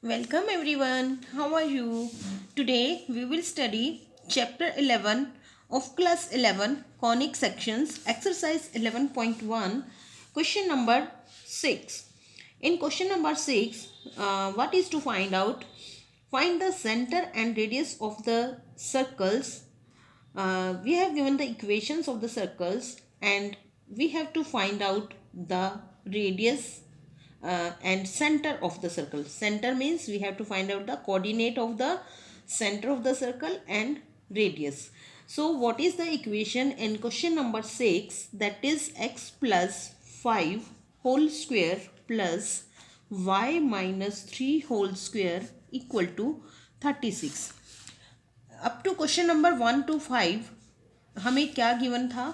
Welcome everyone. How are you? Today we will study chapter 11 of class 11 conic sections exercise 11.1 question number 6. In question number 6, what is to find out? Find the center and radius of the circles. We have given the equations of the circles and we have to find out the radius and center of the circle. Center means we have to find out the coordinate of the center of the circle and radius. So what is the equation in question number 6? That is x plus 5 whole square plus y minus 3 whole square equal to 36. Up to question number 1 to 5 हमें क्या given था?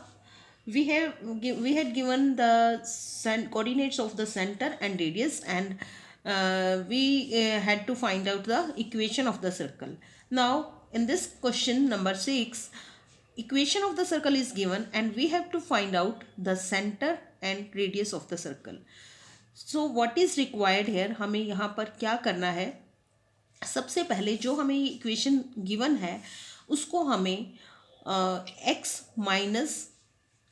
We had given the coordinates of the center and radius, and we had to find out the equation of the circle. Now in this question number 6, equation of the circle is given and we have to find out the center and radius of the circle. So what is required here? हमें यहाँ पर क्या करना है? सबसे पहले जो हमें इक्वेशन गिवन है उसको हमें x minus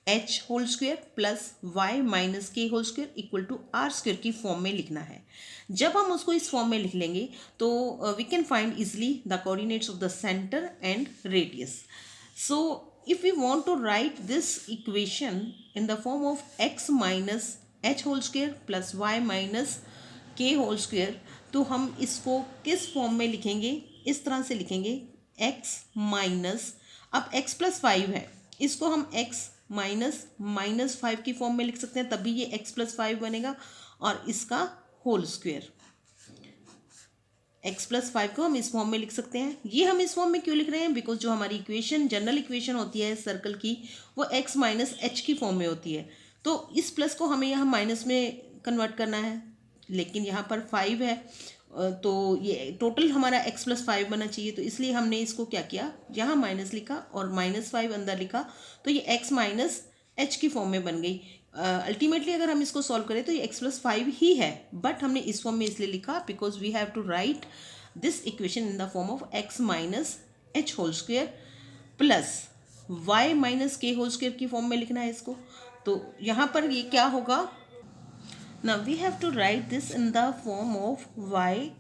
H whole square plus Y minus के whole square equal to are square की फॉर्म में लिखना है. जब हम उसको इस फॉर्म में लिख लेंगे तो we can find easily the coordinates of the centre and radius. So if we want to write this equation in the form of x minus h whole square plus y minus k whole square, तो हम इसको किस form में लिखेंगे? इस तरह से लिखेंगे x माइनस, अब x प्लस 5 है, इसको हम x माइनस 5 की फॉर्म में लिख सकते हैं, तभी ये x प्लस 5 बनेगा और इसका होल स्क्वेयर. x प्लस 5 को हम इस फॉर्म में लिख सकते हैं. ये हम इस फॉर्म में क्यों लिख रहे हैं? बिकॉज जो हमारी इक्वेशन जनरल इक्वेशन होती है सर्कल की वो x माइनस एच की फॉर्म में होती है. तो इस प्लस को हमें यहाँ माइनस में कन्वर्ट करना है, लेकिन यहाँ पर 5 है तो ये टोटल हमारा x प्लस 5 बनना चाहिए. तो इसलिए हमने इसको क्या किया, यहाँ माइनस लिखा और माइनस 5 अंदर लिखा, तो ये x माइनस एच की फॉर्म में बन गई. अल्टीमेटली अगर हम इसको सॉल्व करें तो ये x प्लस 5 ही है, बट हमने इस फॉर्म में इसलिए लिखा because we have to write this equation in the form of x minus H whole square plus y minus के होल स्क्वेयर की फॉर्म में लिखना है इसको. तो यहाँ पर ये क्या होगा? Now we have to write this in the form of y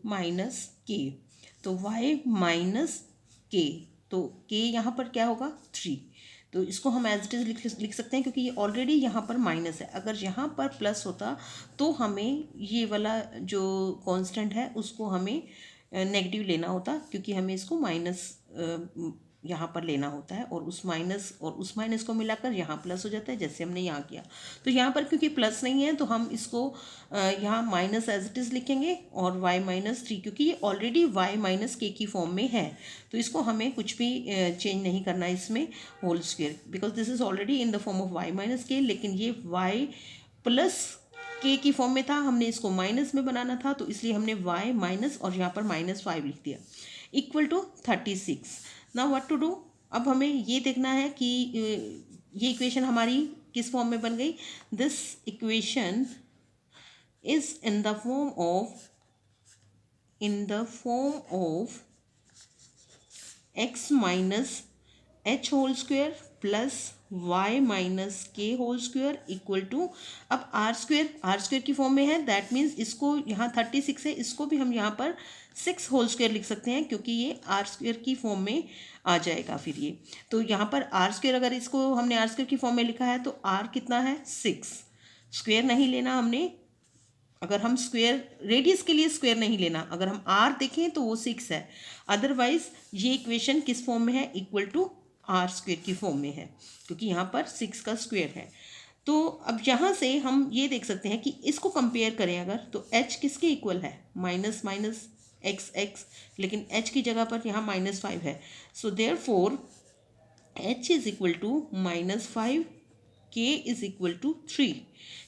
minus k. तो y minus k, तो k यहाँ पर क्या होगा? 3. तो इसको हम एज इट इज लिख सकते हैं क्योंकि ये ऑलरेडी यहाँ पर माइनस है. अगर यहाँ पर प्लस होता तो हमें ये वाला जो कांस्टेंट है उसको हमें नेगेटिव लेना होता, क्योंकि हमें इसको माइनस यहाँ पर लेना होता है और उस माइनस को मिलाकर यहाँ प्लस हो जाता है, जैसे हमने यहाँ किया. तो यहाँ पर क्योंकि प्लस नहीं है तो हम इसको यहाँ माइनस एज इट इज़ लिखेंगे और y माइनस 3, क्योंकि ये ऑलरेडी y माइनस के की फॉर्म में है तो इसको हमें कुछ भी चेंज नहीं करना है इसमें whole square, because this is already in the form of y minus k, लेकिन ये y प्लस के की फॉर्म में था, हमने इसको माइनस में बनाना था तो इसलिए हमने y माइनस और यहाँ पर माइनस 5 लिख दिया equal to 36. Now what to do? अब हमें ये देखना है कि ये इक्वेशन हमारी किस फॉर्म में बन गई. This equation is in the form of x minus H whole square plus y minus के होल स्क्वेयर इक्वल टू, अब आर स्क्वेयर की फॉर्म में है. दैट मीन्स इसको यहाँ 36 है, इसको भी हम यहाँ पर 6 होल स्क्वेयर लिख सकते हैं क्योंकि ये आर स्क्वेयर की फॉर्म में आ जाएगा फिर ये. तो यहाँ पर आर स्क्वेयर, अगर इसको हमने आर स्क्वेयर की फॉर्म में लिखा है तो आर कितना है? 6. स्क्वेयर नहीं लेना हमने, अगर हम स्क्वेयर रेडियस के लिए स्क्वेयर नहीं लेना, अगर हम आर देखें तो वो 6 है. अदरवाइज ये इक्वेशन किस फॉर्म में है? इक्वल टू आर स्क्वेयर की फॉर्म में है, क्योंकि यहाँ पर 6 का स्क्वेयर है. तो अब यहाँ से हम ये देख सकते हैं कि इसको कंपेयर करें अगर, तो h किसके इक्वल है? माइनस माइनस x, लेकिन h की जगह पर यहाँ -5 है. So therefore h is equal to -5, k is equal to 3.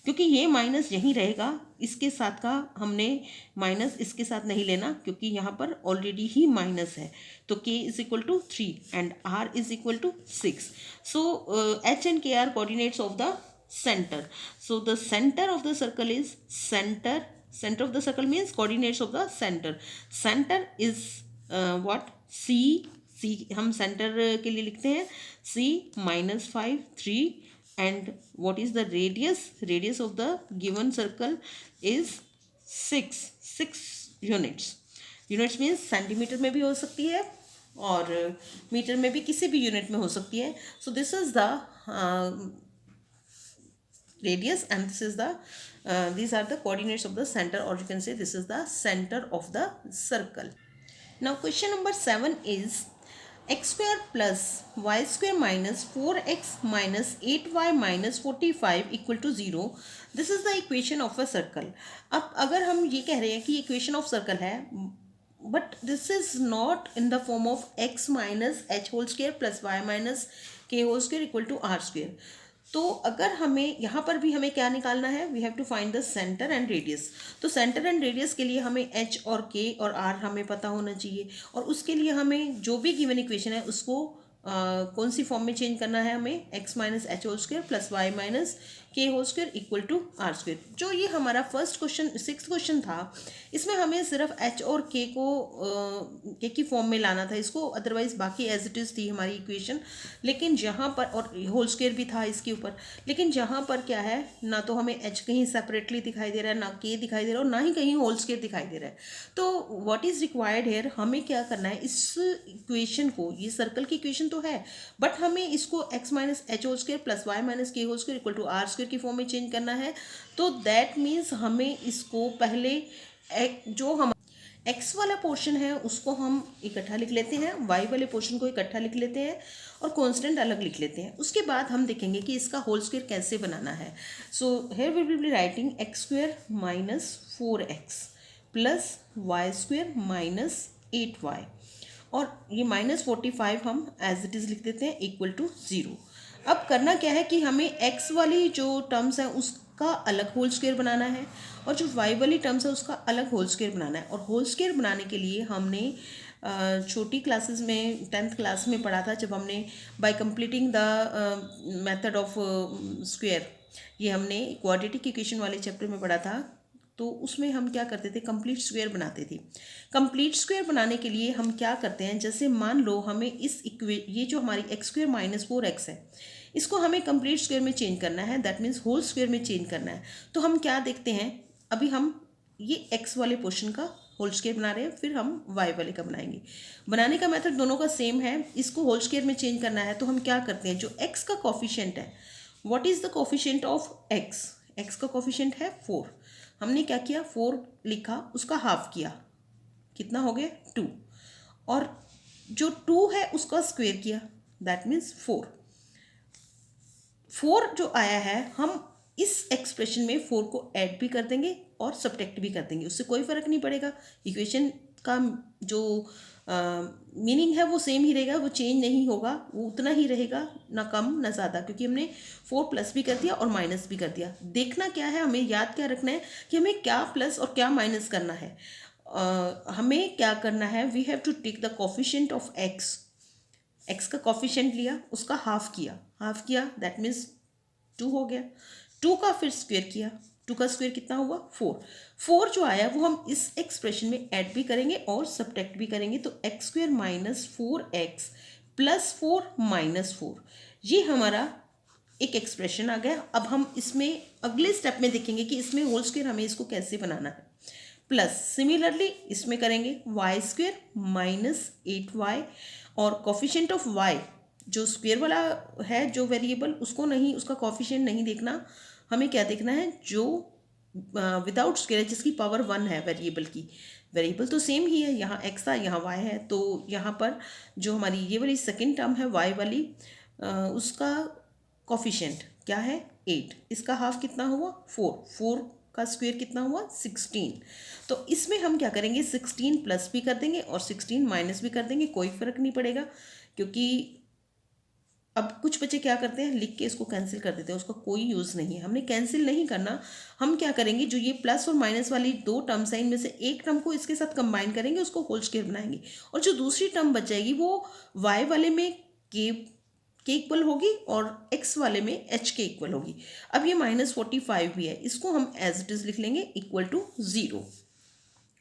क्योंकि ये माइनस यहीं रहेगा, इसके साथ का हमने माइनस इसके साथ नहीं लेना क्योंकि यहाँ पर ऑलरेडी ही माइनस है. तो k is equal to 3 and r is equal to 6. सो h and k are coordinates of the center. So the center of the circle is center Center of the circle means coordinates of the center. Center is what? C. हम center के लिए लिखते हैं C -5 3 and what is the radius? Radius of the given circle is 6 units. Units means centimetre में भी हो सकती है और मीटर में भी, किसी भी यूनिट में हो सकती है. So this is the radius and this is the these are the coordinates of the center, or you can say this is the center of the circle. Now question number 7 is x square plus y square minus 4x minus 8y minus 45 equal to 0. This is the equation of a circle. अब अगर हम ये कह रहे हैं कि equation of circle है, but this is not in the form of x minus h whole square plus y minus k whole square equal to r square. तो अगर हमें यहाँ पर भी हमें क्या निकालना है, we have to find the centre and radius. तो सेंटर एंड रेडियस के लिए हमें एच और के और आर हमें पता होना चाहिए, और उसके लिए हमें जो भी गिवन इक्वेशन है उसको कौन सी फॉर्म में चेंज करना है, हमें x minus H whole square plus Y minus के whole square equal to are square. जो ये हमारा फर्स्ट क्वेश्चन 6th क्वेश्चन था, इसमें हमें सिर्फ h और k को k की फॉर्म में लाना था इसको, अदरवाइज बाकी एज इट इज़ थी हमारी इक्वेशन. लेकिन जहाँ पर, और होल स्क्वायर भी था इसके ऊपर, लेकिन जहाँ पर क्या है, ना तो हमें h कहीं सेपरेटली दिखाई दे रहा है, ना k दिखाई दे रहा है, और ना ही कहीं होल स्क्वायर दिखाई दे रहा है. तो व्हाट इज़ रिक्वायर्ड हेयर, हमें क्या करना है, इस इक्वेशन को, ये सर्कल की इक्वेशन तो है, बट हमें इसको x minus H whole square plus Y minus के whole square equal to are square की फॉर्म में चेंज करना है. तो दैट मीन्स हमें इसको पहले जो हम x वाला पोर्शन है उसको हम इकट्ठा लिख लेते हैं, y वाले पोर्शन को इकट्ठा लिख लेते हैं, और कांस्टेंट अलग लिख लेते हैं. उसके बाद हम देखेंगे कि इसका होल स्क्वायर कैसे बनाना है. So here we will be writing x square minus 4x plus y square minus 8y, और ये माइनस 45 हम एज इट इज़ लिख देते हैं इक्वल टू 0. अब करना क्या है कि हमें x वाली जो टर्म्स हैं उसका अलग होल स्क्वायर बनाना है, और जो y वाली टर्म्स है उसका अलग होल स्क्वायर बनाना है. और होल स्क्वायर बनाने के लिए हमने छोटी क्लासेस में 10th क्लास में पढ़ा था, जब हमने bye completing the method of square, ये हमने क्वाड्रेटिक इक्वेशन वाले चैप्टर में पढ़ा था. तो उसमें हम क्या करते थे, कंप्लीट स्क्वायर बनाते थे. कंप्लीट स्क्वायर बनाने के लिए हम क्या करते हैं, जैसे मान लो हमें इस ये जो हमारी x स्क्वायर माइनस 4x है, इसको हमें कंप्लीट स्क्वायर में चेंज करना है, दैट मीन्स होल स्क्वायर में चेंज करना है. तो हम क्या देखते हैं, अभी हम ये x वाले पोर्शन का होल स्क्वायर बना रहे हैं, फिर हम y वाले का बनाएंगे. बनाने का मेथड दोनों का सेम है. इसको होल स्क्वायर में चेंज करना है, तो हम क्या करते हैं, जो x का कोफिशिएंट है, what is the coefficient of x, x का कोफिशिएंट है 4. हमने क्या किया, 4 लिखा, उसका हाफ किया, कितना हो गया 2, और जो 2 है उसका स्क्वायर किया, दैट मीन्स 4. 4 जो आया है, हम इस एक्सप्रेशन में 4 को ऐड भी कर देंगे और सब्ट्रैक्ट भी कर देंगे, उससे कोई फ़र्क नहीं पड़ेगा. इक्वेशन का जो मीनिंग है वो सेम ही रहेगा, वो चेंज नहीं होगा, वो उतना ही रहेगा, ना कम ना ज़्यादा, क्योंकि हमने 4 प्लस भी कर दिया और माइनस भी कर दिया. देखना क्या है, हमें याद क्या रखना है कि हमें क्या प्लस और क्या माइनस करना है. हमें क्या करना है, we have to take the coefficient of x का कोफिशिएंट लिया, उसका हाफ किया, दैट मीन्स 2 हो गया. 2 का फिर स्क्वायर किया, 2 का स्क्वायर कितना हुआ 4 जो आया वो हम इस एक्सप्रेशन में ऐड भी करेंगे और सब्ट्रैक्ट भी करेंगे. तो x square minus 4x plus 4 minus 4, ये हमारा एक एक्सप्रेशन आ गया. अब हम इसमें अगले स्टेप में देखेंगे कि इसमें होल स्क्वायर हमें इसको कैसे बनाना है. प्लस सिमिलरली इसमें करेंगे y स्क्वायर माइनस 8y, और कोफिशिएंट ऑफ y जो स्क्वायर वाला है जो वेरिएबल, उसको नहीं, उसका कोफिशिएंट नहीं देखना, हमें क्या देखना है, जो विदाउट स्क्वायर है, जिसकी पावर 1 है वेरिएबल की. वेरिएबल तो सेम ही है, यहाँ x था यहाँ y है, तो यहाँ पर जो हमारी ये वाली सेकेंड टर्म है y वाली, उसका कोफिशिएंट क्या है 8, इसका हाफ कितना हुआ 4 का स्क्वायर कितना हुआ 16. तो इसमें हम क्या करेंगे, 16 प्लस भी कर देंगे और 16 माइनस भी कर देंगे, कोई फ़र्क नहीं पड़ेगा. क्योंकि अब कुछ बच्चे क्या करते हैं, लिख के इसको कैंसिल कर देते हैं, उसका कोई यूज़ नहीं है. हमने कैंसिल नहीं करना, हम क्या करेंगे, जो ये प्लस और माइनस वाली 2 टर्म्स हैं, इनमें से एक टर्म को इसके साथ कंबाइन करेंगे, उसको होल स्क्वायर बनाएंगे, और जो दूसरी टर्म बच जाएगी वो y वाले में के इक्वल होगी और x वाले में h के इक्वल होगी। अब ये -45 भी है, इसको हम एज इट इज़ लिख लेंगे इक्वल टू 0।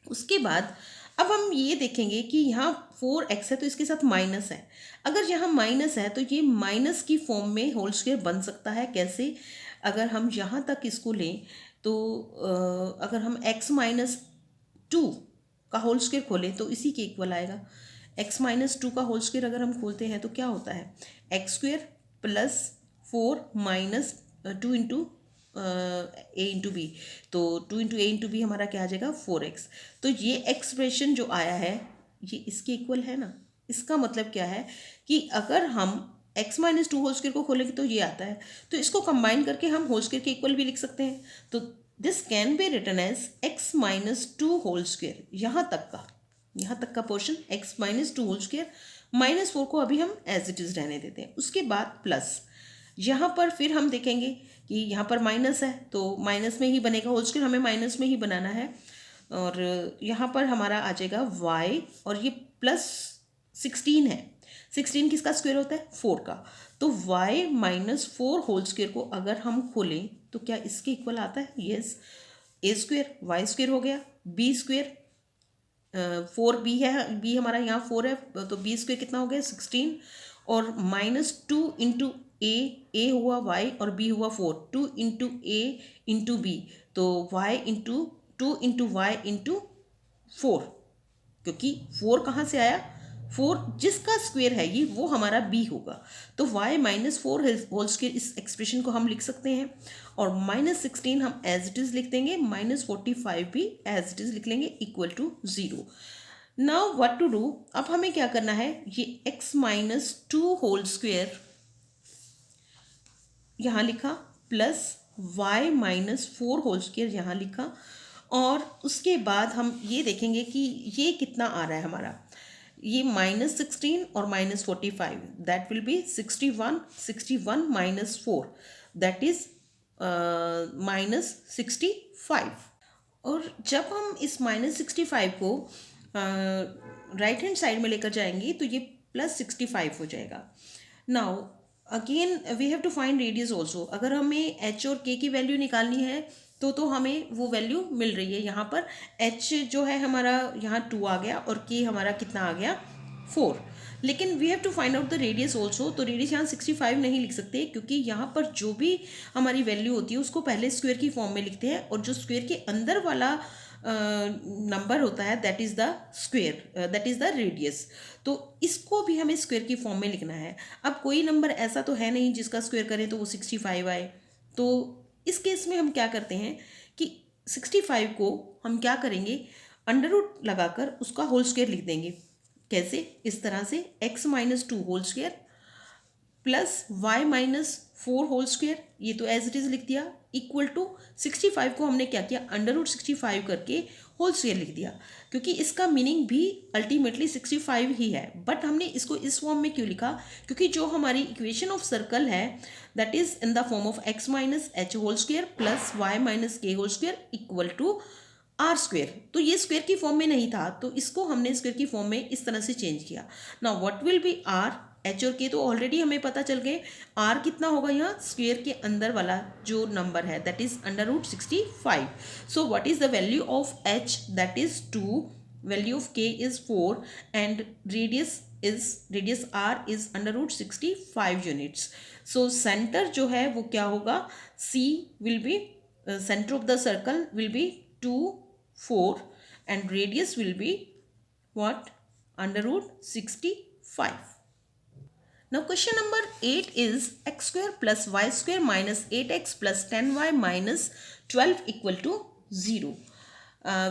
उसके बाद अब हम ये देखेंगे कि यहाँ 4x है तो इसके साथ माइनस है। अगर यहाँ माइनस है तो ये माइनस की फॉर्म में होल स्क्वायर बन सकता है। कैसे? अगर हम यहाँ तक इसको लें तो अगर हम x-2 का होल स्क्वायर खोलें तो इसी के इक्वल आएगा। x-2 का होल स्क्वायर अगर हम खोलते हैं तो क्या होता है? x² plus 4 minus 2 into a into b, तो 2 इंटू a इंटू बी हमारा क्या आ जाएगा? 4x। तो ये एक्सप्रेशन जो आया है ये इसके इक्वल है ना। इसका मतलब क्या है कि अगर हम x-2 होल स्क्वायर को खोलेंगे तो ये आता है, तो इसको कंबाइन करके हम होल स्क्वायर के इक्वल भी लिख सकते हैं। तो this can be written as x-2 whole square. यहाँ तक का पोर्शन x-2 होल स्क्वायर, -4 को अभी हम एज इट इज़ रहने देते हैं। उसके बाद प्लस, यहाँ पर फिर हम देखेंगे कि यहाँ पर माइनस है तो माइनस में ही बनेगा होल स्क्वायर, हमें माइनस में ही बनाना है। और यहाँ पर हमारा आ जाएगा y, और ये प्लस 16 है। 16 किसका स्क्वायर होता है? 4 का। तो y-4 होल स्क्वायर को अगर हम खोलें तो क्या इसके इक्वल आता है? यस, a² y² हो गया, b², 4b है, b हमारा यहाँ 4 है तो b² कितना हो गया? 16, और -2 इंटू a हुआ y और b हुआ 4, 2 इंटू a इंटू b, तो y into 2 into y into 4, क्योंकि 4 कहाँ से आया? 4 जिसका स्क्वायर है ये वो हमारा b होगा। तो y-4 होल स्क्वायर इस एक्सप्रेशन को हम लिख सकते हैं, और -16 हम एज इट इज़ लिख देंगे, -45 भी एज इट इज़ लिख लेंगे equal to 0। Now what to do? अब हमें क्या करना है? ये x-2 होल स्क्वायर यहाँ लिखा, प्लस y-4 होल स्क्वायर यहाँ लिखा, और उसके बाद हम ये देखेंगे कि ये कितना आ रहा है हमारा। ये -16 और -45, that will B 61, 61 -4, that is -65। और जब हम इस -65 को राइट हैंड साइड में लेकर जाएंगे तो ये +65 हो जाएगा। Now again we have to find radius also. अगर हमें h और k की वैल्यू निकालनी है तो हमें वो वैल्यू मिल रही है। यहाँ पर h जो है हमारा यहाँ 2 आ गया, और k हमारा कितना आ गया? 4। लेकिन we have to find out the radius also. तो रेडियस यहाँ 65 नहीं लिख सकते, क्योंकि यहाँ पर जो भी हमारी वैल्यू होती है उसको पहले स्क्वायर की फॉर्म में लिखते हैं, और जो स्क्वायर के अंदर वाला नंबर होता है that is the square, that is the radius. तो इसको भी हमें स्क्वायर की फॉर्म में लिखना है। अब कोई नंबर ऐसा तो है नहीं जिसका स्क्वायर करें तो वो 65 आए। तो इस केस में हम क्या करते हैं कि 65 को हम क्या करेंगे? अंडर रूट लगाकर उसका होल स्क्वायर लिख देंगे। कैसे? इस तरह से x-2 whole square plus y-4 whole square, ये तो एज इट इज़ लिख दिया, इक्वल टू 65 को हमने क्या किया? अंडर रूट 65 करके होल स्क्वायर लिख दिया, क्योंकि इसका मीनिंग भी अल्टीमेटली 65 ही है। बट हमने इसको इस फॉर्म में क्यों लिखा? क्योंकि जो हमारी इक्वेशन ऑफ सर्कल है that is in the form of x-h whole square plus y-k whole square equal to are square. तो ये स्क्वेयर की फॉर्म में नहीं था, तो इसको हमने स्क्वेयर की फॉर्म में इस तरह से चेंज किया। Now what will be r? H और के तो ऑलरेडी हमें पता चल गए। आर कितना होगा? यहाँ स्क्वेयर के अंदर वाला जो नंबर है that is under root 65। So what is the value of H? That is 2, value of K is 4, and radius R is under root 65 units. So centre जो है वो क्या होगा? C will be, centre of the circle will be 2, 4, and radius will be what? Under root 65. Now question number 8 is x square plus y square minus 8x plus 10y minus 12 equal to 0.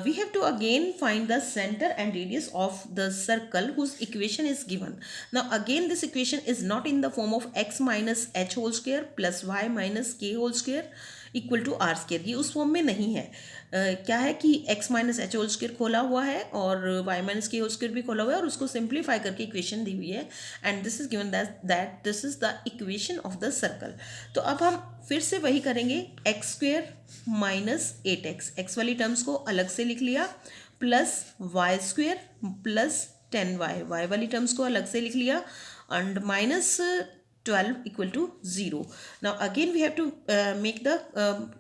We have to again find the center and radius of the circle whose equation is given. Now again this equation is not in the form of x minus h whole square plus y minus k whole square equal to are square, ये उस form में नहीं है। क्या है कि x minus H whole square खोला हुआ है और y माइनस के होल स्क्वायर भी खोला हुआ है, और उसको सिंप्लीफाई करके इक्वेशन दी हुई है, and this is given that this is the equation of the circle. तो अब हम फिर से वही करेंगे, x square minus 8x, x वाली टर्म्स को अलग से लिख लिया, plus y square plus 10y, y वाली टर्म्स को अलग से लिख लिया, and minus 12 equal to 0. Now again we have to make the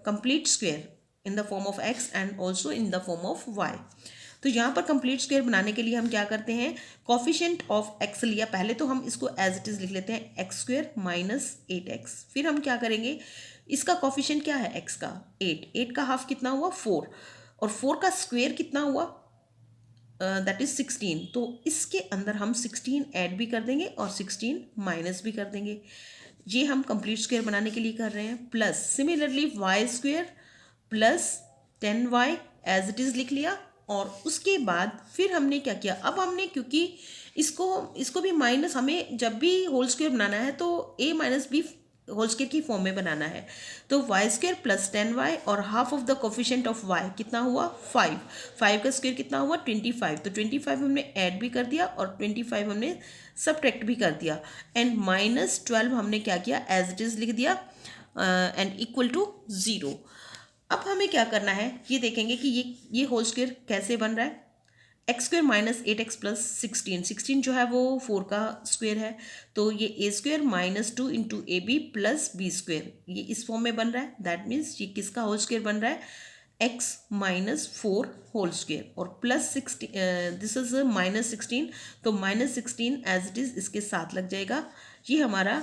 complete square in the form of x and also in the form of y. तो यहाँ पर complete square बनाने के लिए हम क्या करते हैं, कॉफिशिएंट ऑफ एक्स लिया, पहले तो हम इसको एज इट इज लिख लेते हैं एक्स स्क्वायर माइनस 8x. फिर हम क्या करेंगे, इसका कॉफिशिएंट क्या है एक्स का 8 का हाफ कितना हुआ 4 और 4 का स्क्वायर कितना हुआ दैट इज 16. तो इसके अंदर हम 16 ऐड भी कर देंगे और 16 माइनस भी कर देंगे. ये हम कंप्लीट स्क्वायर बनाने के लिए कर रहे हैं. Plus similarly y square plus 10y as it is लिख लिया. और उसके बाद फिर हमने क्या किया, अब हमने क्योंकि इसको भी माइनस, हमें जब भी होल स्क्वायर बनाना है तो a minus b whole square की फॉर्म में बनाना है. तो वाई स्क्वायर प्लस 10y और half of the coefficient of y कितना हुआ 5 का स्क्वायर कितना हुआ 25. तो 25 हमने ऐड भी कर दिया और 25 हमने सबट्रैक्ट भी कर दिया. एंड माइनस 12 हमने क्या किया एज इट इज़ लिख दिया एंड इक्वल टू 0. अब हमें क्या करना है, ये देखेंगे कि ये होल स्क्वायर कैसे बन रहा है. X square minus 8x plus 16 जो है वो 4 का स्क्वायर है. तो ये A square minus 2 into A B plus B square ये इस फॉर्म में बन रहा है. दैट मीन्स ये किसका होल स्क्वायर बन रहा है, x माइनस 4 होल स्क्वायर और प्लस 16, दिस इज माइनस 16. तो माइनस 16 एज इट इज़ इसके साथ लग जाएगा. ये हमारा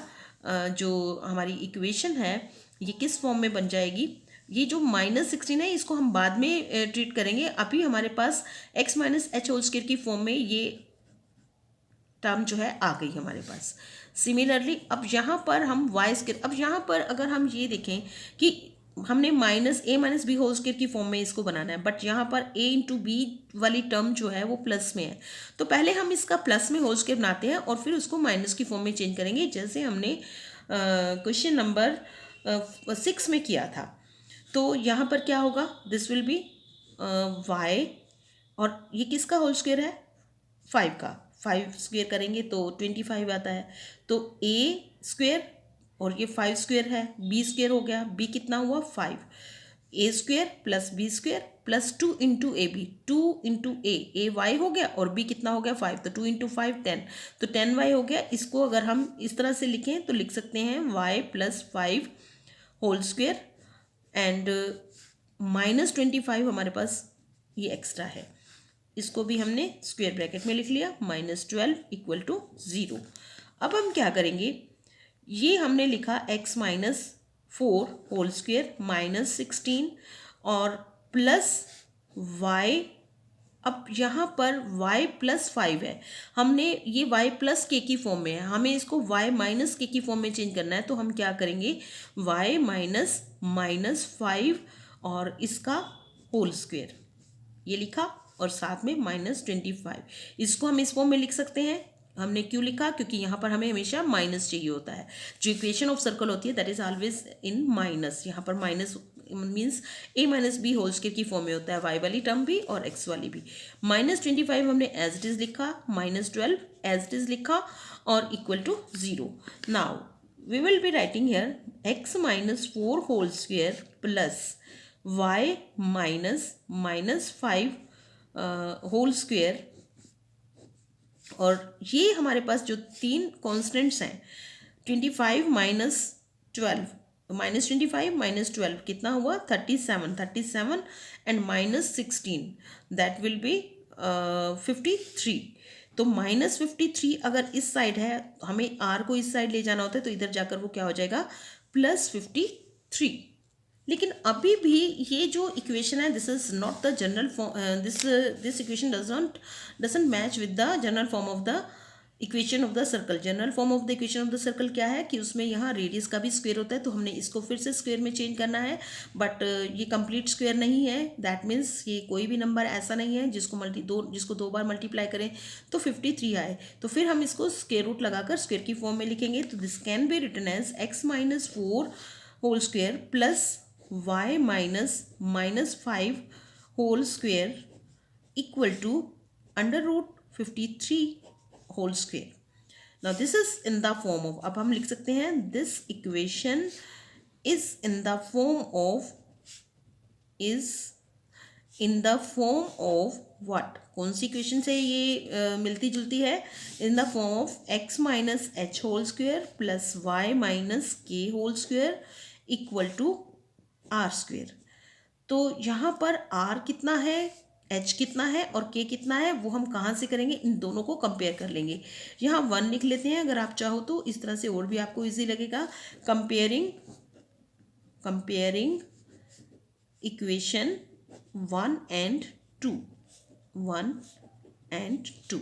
जो हमारी इक्वेशन है ये किस फॉर्म में बन जाएगी, ये जो माइनस 16 है इसको हम बाद में ट्रीट करेंगे. अभी हमारे पास x minus H whole square की फॉर्म में ये टर्म जो है आ गई हमारे पास. सिमिलरली अब यहाँ पर हम वाई स्क्वायर, अब यहाँ पर अगर हम ये देखें कि हमने माइनस ए माइनस बी होल स्क्वायर की फॉर्म में इसको बनाना है, बट यहाँ पर a इंटू बी वाली टर्म जो है वो प्लस में है. तो पहले हम इसका प्लस में होल स्क्वायर बनाते हैं और फिर उसको माइनस की फॉर्म में चेंज करेंगे, जैसे हमने क्वेश्चन नंबर 6 में किया था. तो यहाँ पर क्या होगा, दिस विल बी y और ये किसका होल स्क्वायर है 5 का. 5 स्क्वायर करेंगे तो 25 आता है. तो a स्क्वायर और ये 5 स्क्वायर है, b स्क्वायर हो गया, b कितना हुआ 5. a square plus b square plus 2 into A b, 2 into a y हो गया और b कितना हो गया 5. तो 2 इंटू 5 10, तो 10y हो गया. इसको अगर हम इस तरह से लिखें तो लिख सकते हैं y plus 5 whole square and minus 25 हमारे पास ये एक्स्ट्रा है, इसको भी हमने स्क्वायर ब्रैकेट में लिख लिया. Minus 12 equal to 0. अब हम क्या करेंगे, ये हमने लिखा x minus 4 whole square minus 16 और प्लस y. अब यहाँ पर y प्लस 5 है, हमने ये y प्लस के की फॉर्म में है, हमें इसको y माइनस के की फॉर्म में चेंज करना है. तो हम क्या करेंगे y माइनस माइनस 5 और इसका होल स्क्वायर ये लिखा और साथ में माइनस 25. इसको हम इस फॉर्म में लिख सकते हैं. हमने क्यों लिखा, क्योंकि यहाँ पर हमें हमेशा माइनस चाहिए होता है. जो इक्वेशन ऑफ सर्कल होती है that is always in minus. यहाँ पर minus means a minus b whole square की फॉर्म में होता है, y वाली टर्म भी और x वाली भी. माइनस 25 हमने एज इट इज़ लिखा, माइनस 12 एज इट इज़ लिखा और equal to 0. Now we will be writing here x minus 4 whole square plus y minus 5 whole square. और ये हमारे पास जो 3 कॉन्स्टेंट्स हैं 25 माइनस 12, माइनस 25 माइनस 12 कितना हुआ 37 and minus 16 that will B 53. तो माइनस 53 अगर इस साइड है, हमें r को इस साइड ले जाना होता है तो इधर जाकर वो क्या हो जाएगा प्लस 53. लेकिन अभी भी ये जो इक्वेशन है this is not the general form, this equation doesn't match with the general form of the equation of the circle. General form of the equation of the circle क्या है कि उसमें यहाँ रेडियस का भी स्क्वायर होता है, तो हमने इसको फिर से स्क्वायर में चेंज करना है. बट ये कंप्लीट स्क्वायर नहीं है, दैट मीन्स ये कोई भी नंबर ऐसा नहीं है जिसको दो बार मल्टीप्लाई करें तो 53 आए. तो फिर हम इसको स्क्वायर रूट लगाकर स्क्वायर की फॉर्म में लिखेंगे. तो this can be written as x minus 4 whole square plus y minus 5 whole square equal to under root 53 whole square. Now this is in the form of, अब हम लिख सकते हैं this equation is in the form of in the form of what, कौन सी equation से ये मिलती जुलती है, in the form of x minus H whole square plus Y minus के whole square equal to are square. तो यहाँ पर r कितना है, h कितना है और k कितना है, वो हम कहाँ से करेंगे, इन दोनों को कंपेयर कर लेंगे। यहाँ 1 लिख लेते हैं, अगर आप चाहो तो इस तरह से और भी आपको इजी लगेगा। कंपेयरिंग इक्वेशन 1 एंड 2, 1 एंड 2,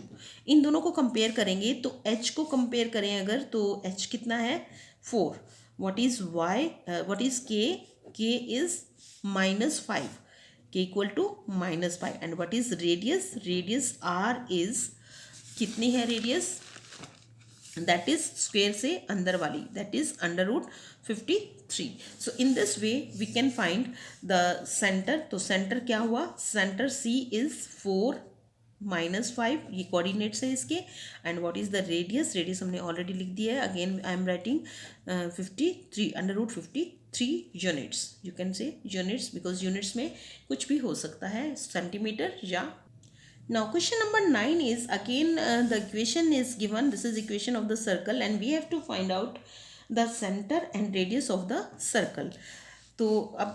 इन दोनों को कंपेयर करेंगे तो h को कंपेयर करें अगर, तो h कितना है 4। What is y, what is k is -5, k equal to -5। And what is radius r is, कितनी है रेडियस, that is square से अंदर वाली, that is √53। so in this way we can find the center। तो center क्या हुआ, center C is 4 -5, ये coordinates है इसके। and what is the radius हमने already लिख दिया है, again I am writing 53 √53 units, you can say units because units में कुछ भी हो सकता है, सेंटीमीटर या। Now question number 9 is again the equation is given, this is equation of the circle and we have to find out the center and radius of the circle। तो अब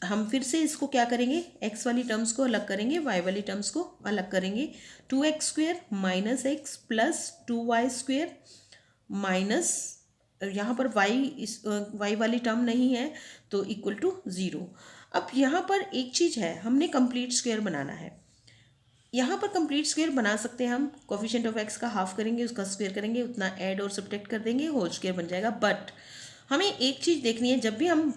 हम फिर से इसको क्या करेंगे, x वाली टर्म्स को अलग करेंगे, y वाली टर्म्स को अलग करेंगे। 2x square minus x plus 2y square minus, यहाँ पर y वाली टर्म नहीं है तो इक्वल टू 0। अब यहाँ पर एक चीज़ है, हमने कंप्लीट स्क्वेयर बनाना है। यहाँ पर कंप्लीट स्क्वेयर बना सकते हैं हम, कोफिशिएंट ऑफ एक्स का हाफ करेंगे, उसका स्क्वेयर करेंगे, उतना ऐड और सब्ट्रैक्ट कर देंगे, होल स्क्वेयर बन जाएगा। बट हमें एक चीज़ देखनी है, जब भी हम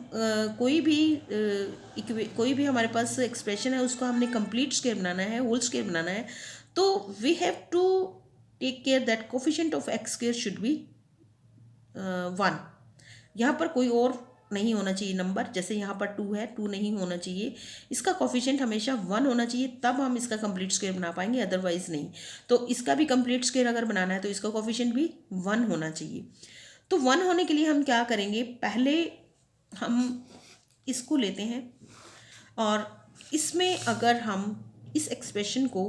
कोई भी हमारे पास एक्सप्रेशन है उसको हमने कंप्लीट स्क्वेयर बनाना है, होल स्क्वेयर बनाना है, तो we have to take care that coefficient of x square should be 1। यहाँ पर कोई और नहीं होना चाहिए नंबर, जैसे यहाँ पर 2 है, 2 नहीं होना चाहिए, इसका कोफिशिएंट हमेशा 1 होना चाहिए, तब हम इसका कंप्लीट स्क्वायर बना पाएंगे, अदरवाइज नहीं। तो इसका भी कंप्लीट स्क्वायर अगर बनाना है तो इसका कोफिशिएंट भी 1 होना चाहिए। तो 1 होने के लिए हम क्या करेंगे, पहले हम इसको लेते हैं और इसमें अगर हम इस एक्सप्रेशन को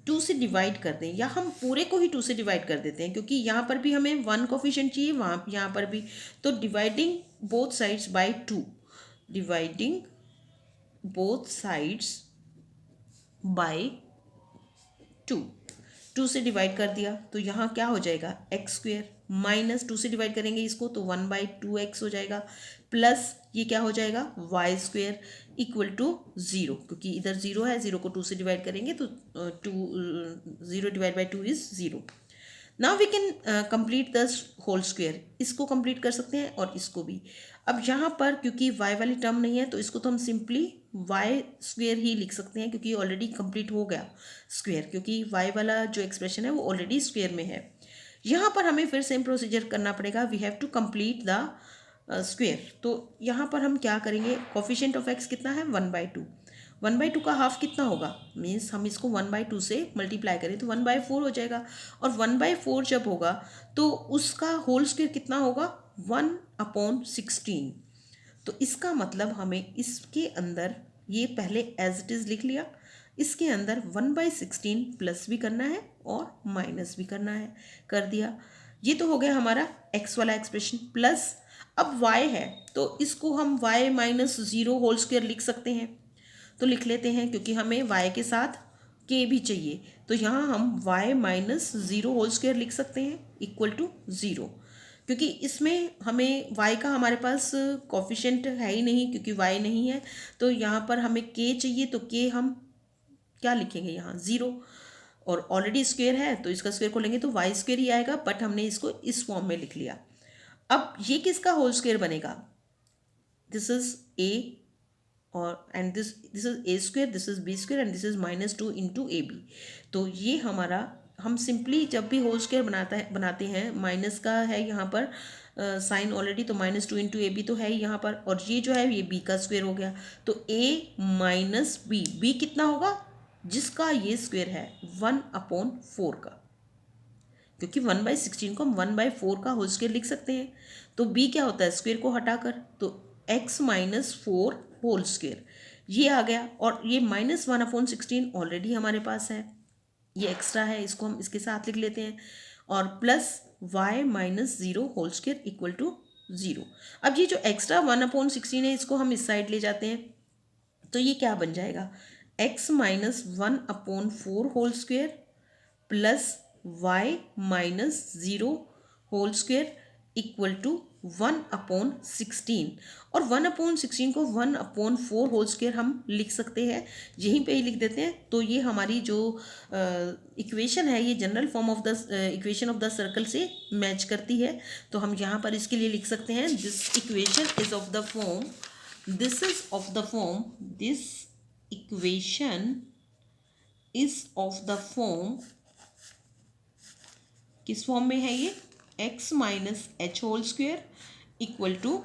2 से डिवाइड कर दें, या हम पूरे को ही 2 से डिवाइड कर देते हैं, क्योंकि यहाँ पर भी हमें 1 कोफिशिएंट चाहिए, यहाँ पर भी। तो dividing both sides by 2, dividing both sides by 2 से डिवाइड कर दिया तो यहाँ क्या हो जाएगा, एक्स स्क्वेयर माइनस 2 से डिवाइड करेंगे इसको तो 1/2x हो जाएगा, प्लस ये क्या हो जाएगा, वाई स्क्वेयर इक्वल टू 0, क्योंकि इधर 0 है, 0 को 2 से डिवाइड करेंगे तो 0 divide by 2 is 0। Now we can complete the whole square, इसको कंप्लीट कर सकते हैं और इसको भी। अब यहाँ पर क्योंकि y वाली टर्म नहीं है तो इसको तो हम सिंपली y स्क्वेयर ही लिख सकते हैं, क्योंकि ऑलरेडी कंप्लीट हो गया स्क्वेयर, क्योंकि y वाला जो एक्सप्रेशन है वो ऑलरेडी स्क्वेयर में है। यहाँ पर हमें फिर सेम प्रोसीजर करना पड़ेगा, we have to complete the square. तो यहाँ पर हम क्या करेंगे, कोफिशिएंट ऑफ एक्स कितना है 1/2, 1/2 का हाफ कितना होगा, मीन्स हम इसको 1/2 से मल्टीप्लाई करें तो 1/4 हो जाएगा, और 1/4 जब होगा तो उसका होल स्क्वेयर कितना होगा 1/16। तो इसका मतलब हमें इसके अंदर ये पहले एज इट इज़ लिख लिया, इसके अंदर 1/16 प्लस भी करना है और माइनस भी करना है, कर दिया। ये तो हो गया हमारा x वाला एक्सप्रेशन, प्लस अब y है तो इसको हम y माइनस 0 होल स्क्वेयर लिख सकते हैं, तो लिख लेते हैं, क्योंकि हमें y के साथ k भी चाहिए, तो यहाँ हम y माइनस 0 होल स्क्वेयर लिख सकते हैं इक्वल टू 0, क्योंकि इसमें हमें y का हमारे पास कोफिशिएंट है ही नहीं, क्योंकि y नहीं है, तो यहाँ पर हमें k चाहिए, तो k हम क्या लिखेंगे यहाँ 0, और ऑलरेडी स्क्वेयर है तो इसका स्क्वेयर को लेंगे तो वाई स्क्वेयर ही आएगा, बट हमने इसको इस फॉर्म में लिख लिया। अब ये किसका होल स्क्वेयर बनेगा, दिस इज a और and this is a square, this is b square and this is -2 into ab। तो ये हमारा, हम सिंपली जब भी होल स्क्वेयर बनाते हैं, माइनस का है यहाँ पर साइन ऑलरेडी, तो -2 इंटू ए बी तो है ही यहाँ पर, और ये जो है ये b का स्क्वेयर हो गया, तो a माइनस b कितना होगा, जिसका ये स्क्वेयर है 1/4 का, क्योंकि 1/16 को हम 1/4 का होल स्क्वेयर लिख सकते हैं। तो b क्या होता है, स्क्वेयर को हटाकर, तो x - 4 होल स्क्वेयर, ये आ गया, और ये -1/16 ऑलरेडी हमारे पास है, ये एक्स्ट्रा है, इसको हम इसके साथ लिख लेते हैं, और plus y minus 0 whole square equal to 0। अब ये जो एक्स्ट्रा 1/16 है इसको हम इस साइड ले जाते हैं, तो ये क्या बन जाएगा, x minus 1/4 whole square plus y minus 0 whole square equal to 1/16, और 1/16 को 1/4 होल स्क्वायर हम लिख सकते हैं, यहीं पे ही लिख देते हैं। तो ये हमारी जो इक्वेशन है ये general form of the equation of the circle से मैच करती है। तो हम यहाँ पर इसके लिए लिख सकते हैं, this equation is of the form, this is of the form, this equation is of the form, किस फॉर्म में है ये, x minus H whole square equal to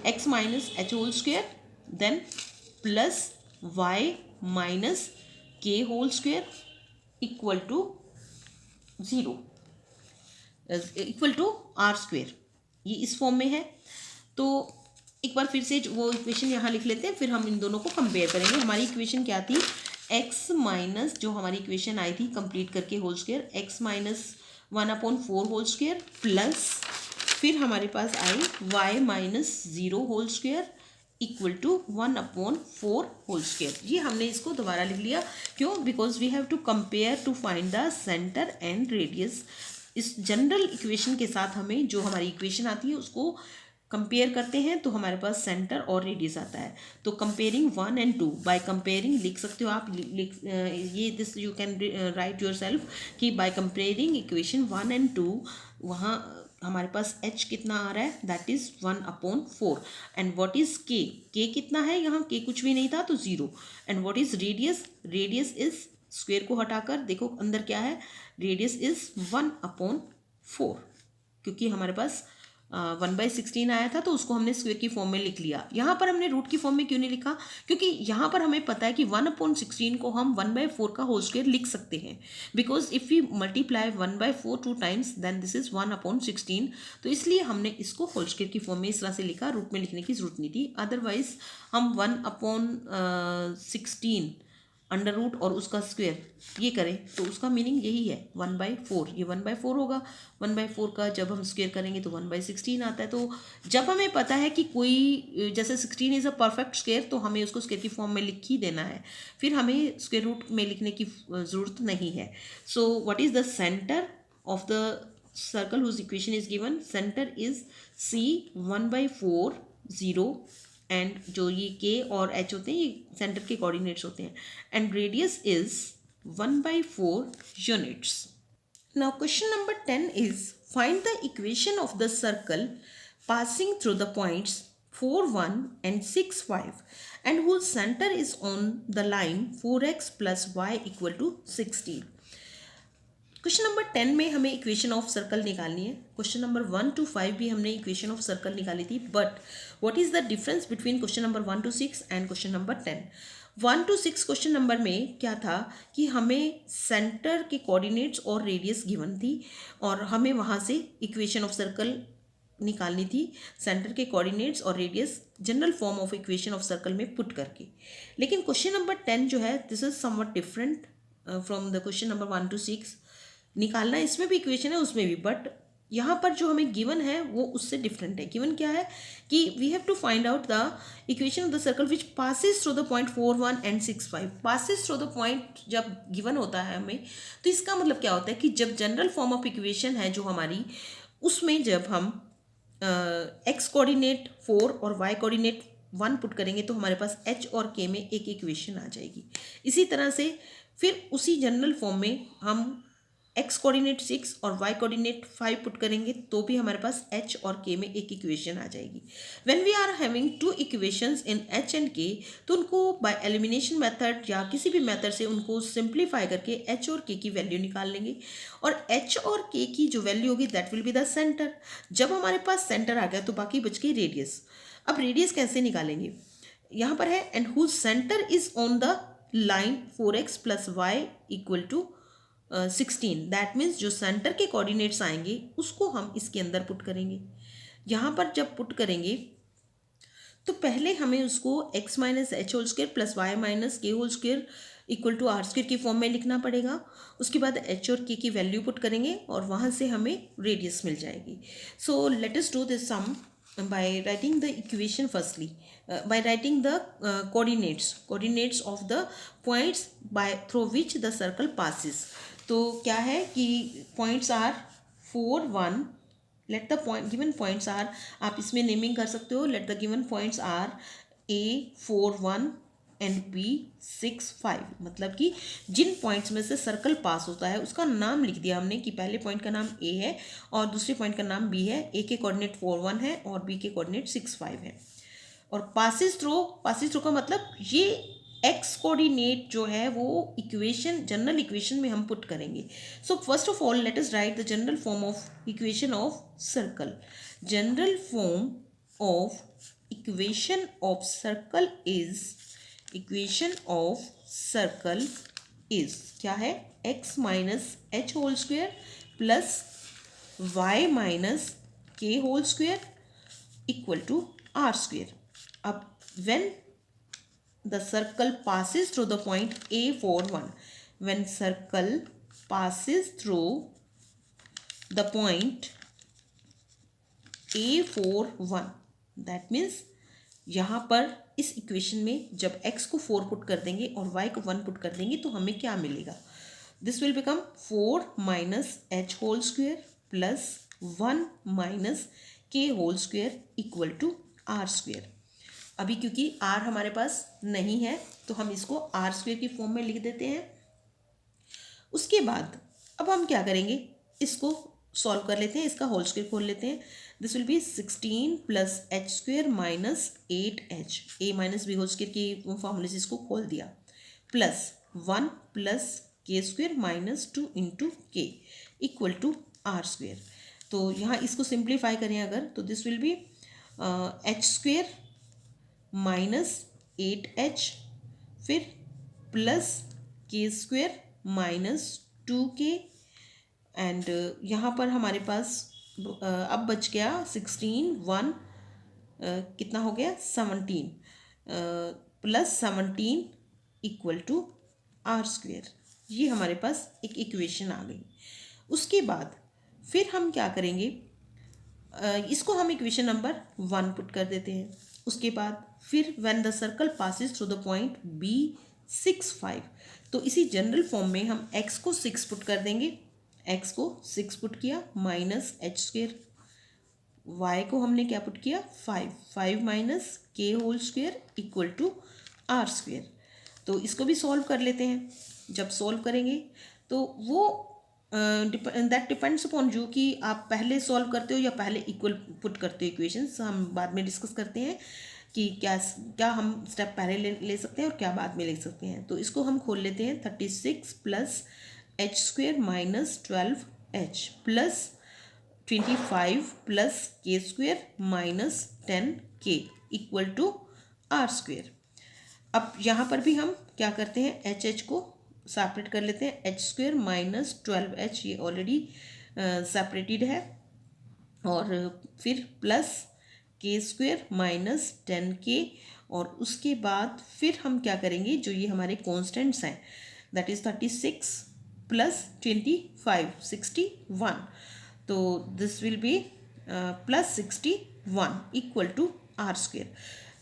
x minus H whole square then plus y minus के whole square equal to 0 equal to are square, ये इस form में है। तो एक बार फिर से वो इक्वेशन यहाँ लिख लेते हैं, फिर हम इन दोनों को कंपेयर करेंगे। हमारी इक्वेशन क्या थी, x माइनस, जो हमारी इक्वेशन आई थी कंप्लीट करके whole square, x minus 1/4 whole square plus फिर हमारे पास आई y minus 0 whole square equal to 1/4 whole square. ये हमने इसको दोबारा लिख लिया, क्यों, because we have to compare to find the centre and radius. इस जनरल इक्वेशन के साथ हमें जो हमारी इक्वेशन आती है उसको कंपेयर करते हैं, तो हमारे पास सेंटर और रेडियस आता है। तो कंपेयरिंग 1 and 2, बाय कंपेयरिंग लिख सकते हो आप, ये this you can write your self कि बाय कंपेयरिंग इक्वेशन 1 and 2, वहाँ हमारे पास h कितना आ रहा है, that is 1/4, and what is k कितना है, यहाँ k कुछ भी नहीं था तो 0, and what is radius, radius is square को हटाकर देखो अंदर क्या है, रेडियस इज 1/4, क्योंकि हमारे पास 1/16 आया था तो उसको हमने स्क्वेयर की फॉर्म में लिख लिया। यहाँ पर हमने रूट की फॉर्म में क्यों नहीं लिखा, क्योंकि यहाँ पर हमें पता है कि 1/16 को हम 1/4 का होल स्क्वेयर लिख सकते हैं, because if we multiply 1/4 2 times then this is 1/16। तो इसलिए हमने इसको होल स्क्वेयर की फॉर्म में इस तरह से लिखा, रूट में लिखने की जरूरत नहीं थी। अदरवाइज हम 1/16 अंडर रूट और उसका स्क्वेयर ये करें तो उसका मीनिंग यही है 1/4, ये 1/4 होगा, 1/4 का जब हम स्क्वेयर करेंगे तो 1/16 आता है। तो जब हमें पता है कि कोई जैसे 16 इज़ अ परफेक्ट स्क्वेयर, तो हमें उसको स्क्वेयर की फॉर्म में लिख ही देना है, फिर हमें स्क्वेयर रूट में लिखने की ज़रूरत नहीं है। So what is the centre of the circle whose equation is given, centre is C 1/4 0, and जो ये k और h होते हैं ये सेंटर के कोऑर्डिनेट्स होते हैं, and radius is 1/4 units. Now question number 10 is find the equation of the circle passing through the points 4 1 and 6 5 and whose center is on the line 4x plus y equal to 16। Question number 10 में हमें equation of circle निकालनी है। Question number 1 to 5 भी हमने equation of circle निकाली थी, but what is the difference between question number 1 to 6 and question number 10। 1 to 6 question number में क्या था कि हमें सेंटर के कोऑर्डिनेट्स और रेडियस गिवन थी, और हमें वहाँ से इक्वेशन ऑफ सर्कल निकालनी थी, सेंटर के कोऑर्डिनेट्स और radius general form of equation of circle में पुट करके। लेकिन क्वेश्चन नंबर 10 जो है this is somewhat different from the question number 1 to 6। निकालना इसमें भी इक्वेशन है उसमें भी, बट यहाँ पर जो हमें गिवन है वो उससे डिफरेंट है। गिवन क्या है कि we have to find out the equation of the circle which passes through the point 4 1 and 6 5। Passes through the point जब गिवन होता है हमें, तो इसका मतलब क्या होता है कि जब जनरल फॉर्म ऑफ इक्वेशन है जो हमारी, उसमें जब हम एक्स कोऑर्डिनेट 4 और वाई कोऑर्डिनेट 1 पुट करेंगे तो हमारे पास एच और के में एक इक्वेशन आ जाएगी। इसी तरह से फिर उसी जनरल फॉर्म में हम एक्स कोऑर्डिनेट 6 और वाई कोऑर्डिनेट 5 पुट करेंगे तो भी हमारे पास एच और के में एक इक्वेशन आ जाएगी। When we are having two equations in h and k, तो उनको बाय एलिमिनेशन मेथड या किसी भी मेथड से उनको सिंप्लीफाई करके एच और के की वैल्यू निकाल लेंगे, और एच और के की जो वैल्यू होगी that will be the centre. जब हमारे पास सेंटर आ गया तो बाकी बच गई रेडियस। अब रेडियस कैसे निकालेंगे, यहाँ पर है and whose centre is on the line 4x plus y equal to 16। That means जो सेंटर के कोऑर्डिनेट्स आएंगे उसको हम इसके अंदर पुट करेंगे। यहाँ पर जब पुट करेंगे तो पहले हमें उसको x minus H whole square plus Y minus के whole square equal to R square की फॉर्म में लिखना पड़ेगा। उसके बाद h और k की वैल्यू पुट करेंगे और वहाँ से हमें रेडियस मिल जाएगी। So let us do this sum by writing the equation firstly, by writing the coordinates of the points by through which the circle passes। तो क्या है कि points are 4 1, let the given points are, आप इसमें naming कर सकते हो, let the given points are a 4 1 and B 6 5, मतलब कि जिन पॉइंट्स में से सर्कल पास होता है उसका नाम लिख दिया हमने कि पहले पॉइंट का नाम A है और दूसरे पॉइंट का नाम B है। A के कोऑर्डिनेट 4 1 है और B के कोऑर्डिनेट 6 5 है। और पासिस थ्रू का मतलब ये x कोऑर्डिनेट जो है वो इक्वेशन, जनरल इक्वेशन में हम पुट करेंगे। So first of all let us write the general form of equation of circle. General form of equation of circle is, equation of circle is क्या है, x minus H whole square plus Y minus के whole square equal to are square. अब when the circle passes through the point A41, when circle passes through the point A41, that means यहाँ पर इस equation में जब x को 4 put कर देंगे और y को 1 पुट कर देंगे तो हमें क्या मिलेगा, this will become 4 minus H whole square plus 1 minus के whole square equal to are square. अभी क्योंकि r हमारे पास नहीं है तो हम इसको आर स्क्वेयर की फॉर्म में लिख देते हैं। उसके बाद अब हम क्या करेंगे, इसको सॉल्व कर लेते हैं, इसका होल स्क्वेयर खोल लेते हैं। This will be 16 plus H square minus 8h, a minus b whole square की फॉर्मूले से इसको खोल दिया, प्लस 1 प्लस के square minus 2 into k equal to are square. तो यहाँ इसको सिंप्लीफाई करें अगर तो this will be h square minus 8h फिर प्लस के स्क्वेयर माइनस 2k एंड यहाँ पर हमारे पास अब बच गया 16 1 कितना हो गया 17 plus 17 equal to are square. ये हमारे पास एक इक्वेशन आ गई। उसके बाद फिर हम क्या करेंगे, इसको हम इक्वेशन नंबर 1 पुट कर देते हैं। उसके बाद फिर when the circle passes through the point B 6 5, तो इसी जनरल फॉर्म में हम x को 6 पुट कर देंगे, x को 6 पुट किया माइनस एच स्क्वेयर, y को हमने क्या पुट किया 5 माइनस के whole square equal to are square. तो इसको भी सॉल्व कर लेते हैं। जब सॉल्व करेंगे तो वो दैट डिपेंड्स अपॉन यू कि आप पहले सॉल्व करते हो या पहले इक्वल पुट करते हो इक्वेशंस। हम बाद में डिस्कस करते हैं कि क्या हम स्टेप पहले ले सकते हैं और क्या बाद में ले सकते हैं। तो इसको हम खोल लेते हैं 36 plus H square minus 12h plus 25 plus के square minus 10k equal to are square. अब यहाँ पर भी हम क्या करते हैं, एच को सेपरेट कर लेते हैं, एच स्क्वेयर माइनस 12h ये ऑलरेडी सेपरेटेड है और फिर प्लस के स्क्वेयर माइनस 10k और उसके बाद फिर हम क्या करेंगे, जो ये हमारे कॉन्स्टेंट्स हैं दैट इज़ 36 प्लस 25 61, तो this will be plus 61 equal to are square.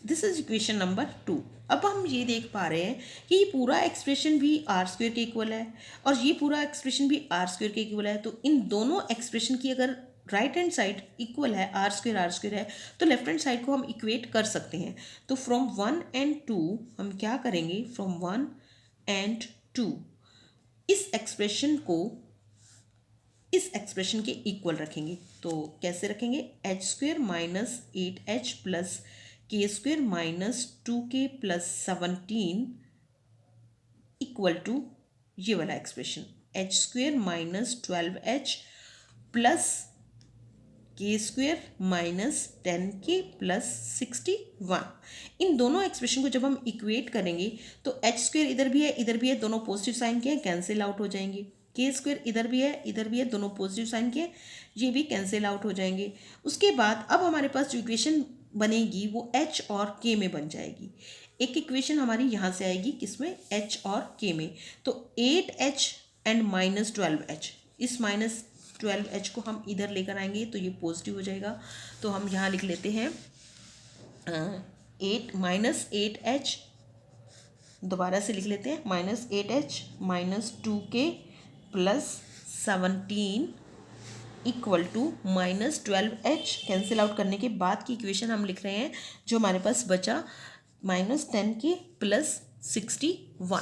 This is equation number 2। अब हम ये देख पा रहे हैं कि ये पूरा एक्सप्रेशन भी आर स्क्वेयर के इक्वल है और ये पूरा एक्सप्रेशन भी आर स्क्वेयर के इक्वल है। तो इन दोनों एक्सप्रेशन की अगर राइट हैंड साइड इक्वल है, आर स्क्वेयर है, तो लेफ्ट हैंड साइड को हम इक्वेट कर सकते हैं। तो फ्रॉम 1 and 2 हम क्या करेंगे, फ्रॉम 1 and 2 इस एक्सप्रेशन के इक्वल रखेंगे। तो कैसे रखेंगे, H square minus 8h plus के square minus 2k plus 17 equal to ये वाला expression H square minus 12h plus के स्क्वेयर माइनस 10k प्लस 61। इन दोनों एक्सप्रेशन को जब हम इक्वेट करेंगे तो एच स्क्वेयर इधर भी है, दोनों पॉजिटिव साइन के हैं, कैंसिल आउट हो जाएंगे। के स्क्वेयर इधर भी है, दोनों पॉजिटिव साइन के हैं, ये भी कैंसिल आउट हो जाएंगे। उसके बाद अब हमारे पास जो इक्वेशन बनेगी वो h और k में बन जाएगी। एक इक्वेशन हमारी यहाँ से आएगी किसमें, h और k में। तो 8h एंड -12h, इस -12h को हम इधर लेकर आएंगे तो ये पॉजिटिव हो जाएगा। तो हम यहाँ लिख लेते हैं 8 दोबारा से लिख लेते हैं -8h -2k + 17 equal to -12h। Cancel out करने के बाद की इक्वेशन हम लिख रहे हैं जो हमारे पास बचा -10k + 61,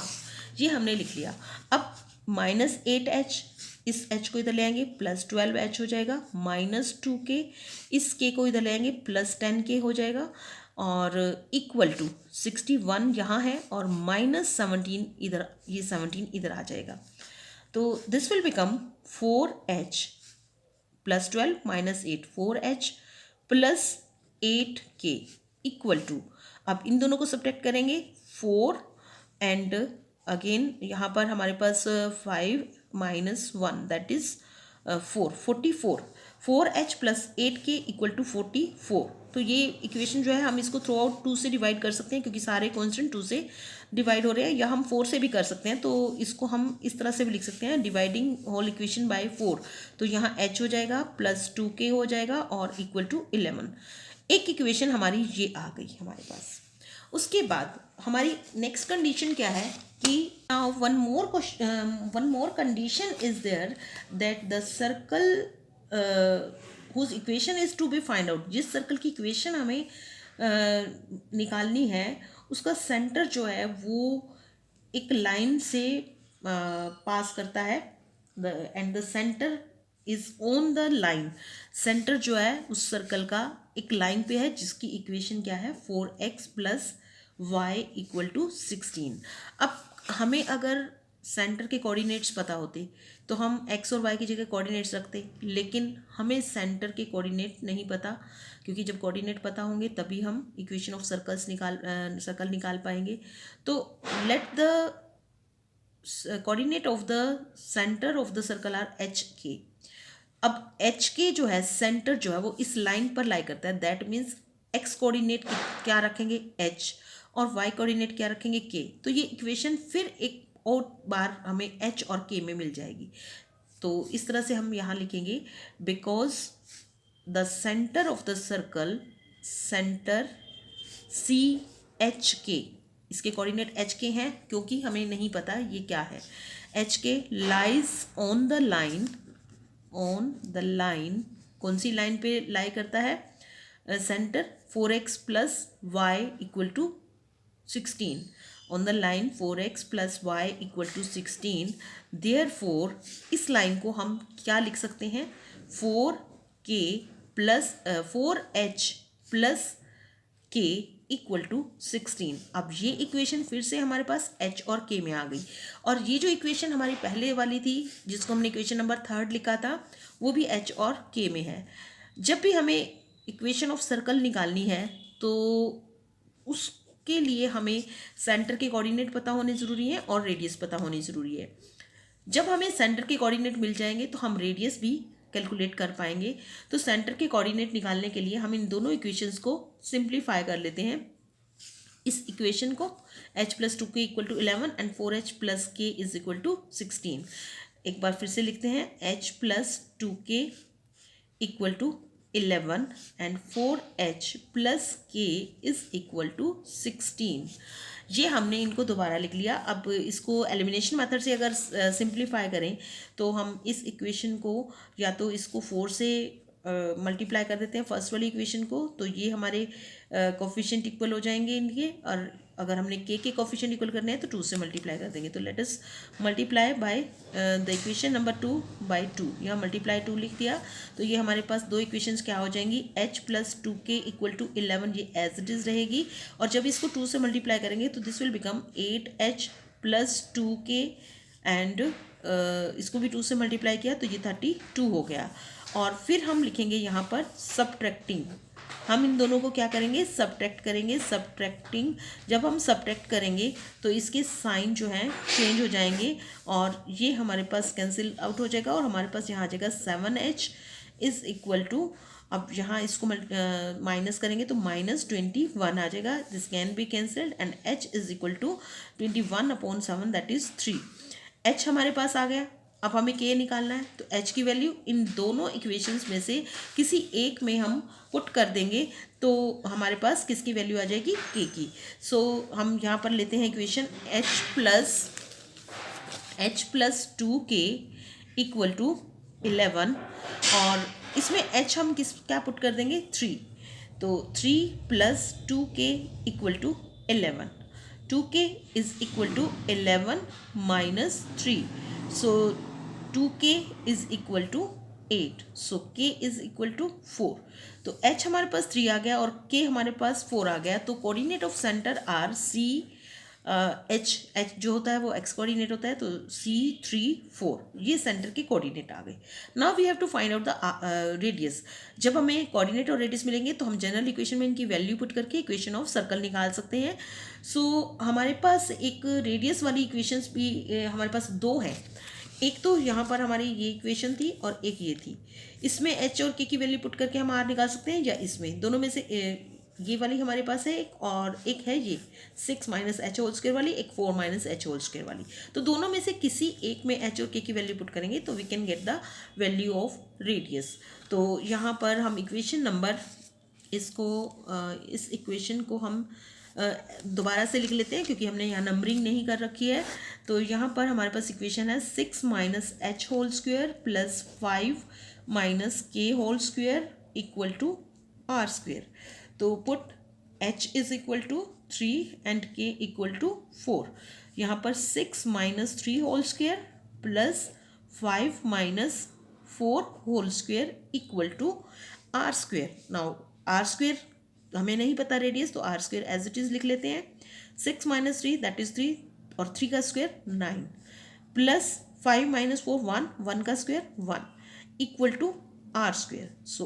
ये हमने लिख लिया। अब -8h, इस h को इधर ले आएंगे +12h हो जाएगा, -2k, इस k को इधर ले आएंगे +10k हो जाएगा, और इक्वल टू 61 यहाँ है और -17 इधर, ये 17 इधर आ जाएगा। तो this will become 4h +12 -8, 4h + 8k equal to, अब इन दोनों को सब्ट्रैक्ट करेंगे 4 एंड अगेन यहाँ पर हमारे पास 5 - 1 that is 44, 4h + 8k equal to 44। तो ये इक्वेशन जो है हम इसको थ्रू आउट 2 से डिवाइड कर सकते हैं क्योंकि सारे कॉन्स्टेंट 2 से डिवाइड हो रहे हैं, या हम 4 से भी कर सकते हैं। तो इसको हम इस तरह से भी लिख सकते हैं, डिवाइडिंग होल इक्वेशन बाय 4। तो यहाँ h हो जाएगा +2k हो जाएगा और इक्वल टू 11। एक इक्वेशन हमारी ये आ गई हमारे पास। उसके बाद हमारी नेक्स्ट कंडीशन क्या है कि one more condition is there that the circle whose equation is to be find out, जिस सर्कल की इक्वेशन हमें निकालनी है उसका सेंटर जो है वो एक लाइन से पास करता है, and the centre is on the line. Centre जो है उस सर्कल का एक लाइन पे है जिसकी इक्वेशन क्या है 4x + y = 16। अब हमें अगर सेंटर के कोऑर्डिनेट्स पता होते तो हम x और y की जगह कोऑर्डिनेट्स रखते, लेकिन हमें सेंटर के कोऑर्डिनेट नहीं पता, क्योंकि जब कोऑर्डिनेट पता होंगे तभी हम इक्वेशन ऑफ सर्कल निकाल पाएंगे। तो let the coordinate of the centre of the circle are hk। अब hk जो है सेंटर जो है वो इस लाइन पर लाई करता है, दैट मीन्स x कोऑर्डिनेट क्या रखेंगे h और y कोऑर्डिनेट क्या रखेंगे k। तो ये इक्वेशन फिर एक और बार हमें h और k में मिल जाएगी। तो इस तरह से हम यहाँ लिखेंगे because the centre of the circle, centre CHK, इसके कोऑर्डिनेट HK हैं क्योंकि हमें नहीं पता ये क्या है। HK lies on the line, on the line, कौन सी लाइन पे लाई करता है centre 4x + y = 16, on the line 4x + y = 16। therefore इस लाइन को हम क्या लिख सकते हैं 4h + k = 16। अब ये इक्वेशन फिर से हमारे पास h और k में आ गई, और ये जो इक्वेशन हमारी पहले वाली थी जिसको हमने इक्वेशन नंबर 3 लिखा था वो भी h और k में है। जब भी हमें इक्वेशन ऑफ सर्कल निकालनी है तो उसके लिए हमें सेंटर के कोऑर्डिनेट पता होने ज़रूरी है और रेडियस पता होनी ज़रूरी है। जब हमें सेंटर के कोऑर्डिनेट मिल जाएंगे तो हम रेडियस भी कैलकुलेट कर पाएंगे। तो सेंटर के कोऑर्डिनेट निकालने के लिए हम इन दोनों इक्वेशंस को सिंप्लीफाई कर लेते हैं। इस इक्वेशन को h + 2k = 11 and 4h + k = 16। एक बार फिर से लिखते हैं h + 2k = 11 and 4h + k = 16। ये हमने इनको दोबारा लिख लिया। अब इसको एलिमिनेशन मेथड से अगर सिंप्लीफाई करें तो हम इस इक्वेशन को या तो इसको 4 से मल्टीप्लाई कर देते हैं फर्स्ट वाली इक्वेशन को, तो ये हमारे कोफिशिएंट इक्वल हो जाएंगे इनके, और अगर हमने के कोफिशिएंट इक्वल करने हैं तो 2 से मल्टीप्लाई कर देंगे। तो let us multiply by the equation number 2 by 2। यहाँ मल्टीप्लाई 2 लिख दिया तो ये हमारे पास दो इक्वेशंस क्या हो जाएंगी h + 2k = 11, ये एज इट इज़ रहेगी, और जब इसको 2 से मल्टीप्लाई करेंगे तो this will become 8h + 2k and इसको भी 2 से मल्टीप्लाई किया तो ये 32 हो गया। और फिर हम लिखेंगे यहाँ पर सब्ट्रैक्टिंग, हम इन दोनों को क्या करेंगे सब्ट्रैक्ट करेंगे। सब्ट्रैक्टिंग, जब हम सब्ट्रैक्ट करेंगे तो इसके साइन जो हैं चेंज हो जाएंगे और ये हमारे पास कैंसिल आउट हो जाएगा और हमारे पास यहाँ आ जाएगा 7h = अब यहाँ इसको माइनस करेंगे तो -21 आ जाएगा, this can be cancelled and h is equal to 21/7 that is 3। h हमारे पास आ गया। अब हमें k निकालना है, तो h की वैल्यू इन दोनों इक्वेशंस में से किसी एक में हम पुट कर देंगे तो हमारे पास किसकी वैल्यू आ जाएगी, k की। सो हम यहाँ पर लेते हैं इक्वेशन h+2k इक्वल टू 11 और इसमें h हम क्या पुट कर देंगे, 3। तो 3+2k equal to 11, 2k is equal to 11 minus 3, so 2k is equal to 8, so k is equal to 4। तो h हमारे पास 3 आ गया और k हमारे पास 4 आ गया। तो coordinate of centre are c h जो होता है वो एक्स कोऑर्डिनेट होता है, तो C3 4 ये सेंटर के कोऑर्डिनेट आ गए। Now we have to find out the radius. जब हमें कोऑर्डिनेट और रेडियस मिलेंगे तो हम जनरल इक्वेशन में इनकी वैल्यू पुट करके इक्वेशन ऑफ सर्कल निकाल सकते हैं। सो हमारे पास एक रेडियस वाली इक्वेशंस भी हमारे पास दो हैं। एक तो यहाँ पर हमारी ये इक्वेशन थी और एक ये थी। इसमें h और k की वैल्यू पुट करके हम r निकाल सकते हैं, या इसमें दोनों में से ये वाली हमारे पास है एक, और एक है ये 6 माइनस एच होल स्क्वायर वाली, एक 4 माइनस एच होल स्क्वायर वाली। तो दोनों में से किसी एक में h और k की वैल्यू पुट करेंगे तो we can get the value of radius. तो यहाँ पर हम इक्वेशन नंबर इस इक्वेशन को हम दोबारा से लिख लेते हैं क्योंकि हमने यहाँ नंबरिंग नहीं कर रखी है। तो यहाँ पर हमारे पास इक्वेशन है 6 minus H whole square plus 5 minus के whole square equal to are square. तो put h is equal to 3 and k equal to 4। यहाँ पर 6 minus 3 whole square plus 5 minus 4 whole square equal to are square. Now R square हमें नहीं पता radius, तो R square as it is लिख लेते हैं। 6 माइनस 3 दैट इज 3 और 3 का स्क्वायर 9 प्लस 5 माइनस 4 1, 1 का square 1 equal to are square. So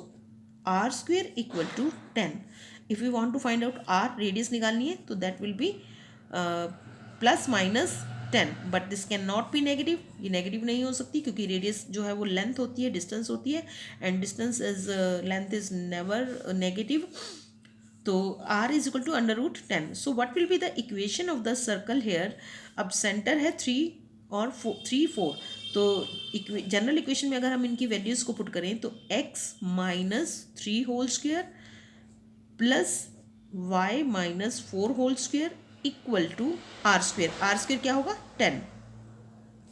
r square equal to 10। If you want to find out r radius निकालनी है तो that will be plus minus 10, but this can not be negative. ये negative नहीं हो सकती क्योंकि radius जो है वो लेंथ होती है, डिस्टेंस होती है, and distance is length is never negative. तो r is equal to √10। So what will be the equation of the circle here. अब सेंटर है 3 और 3 4, तो जनरल इक्वेशन में अगर हम इनकी वैल्यूज़ को पुट करें तो x minus 3 whole square plus y minus 4 whole square equal to are square. R square क्या होगा, 10,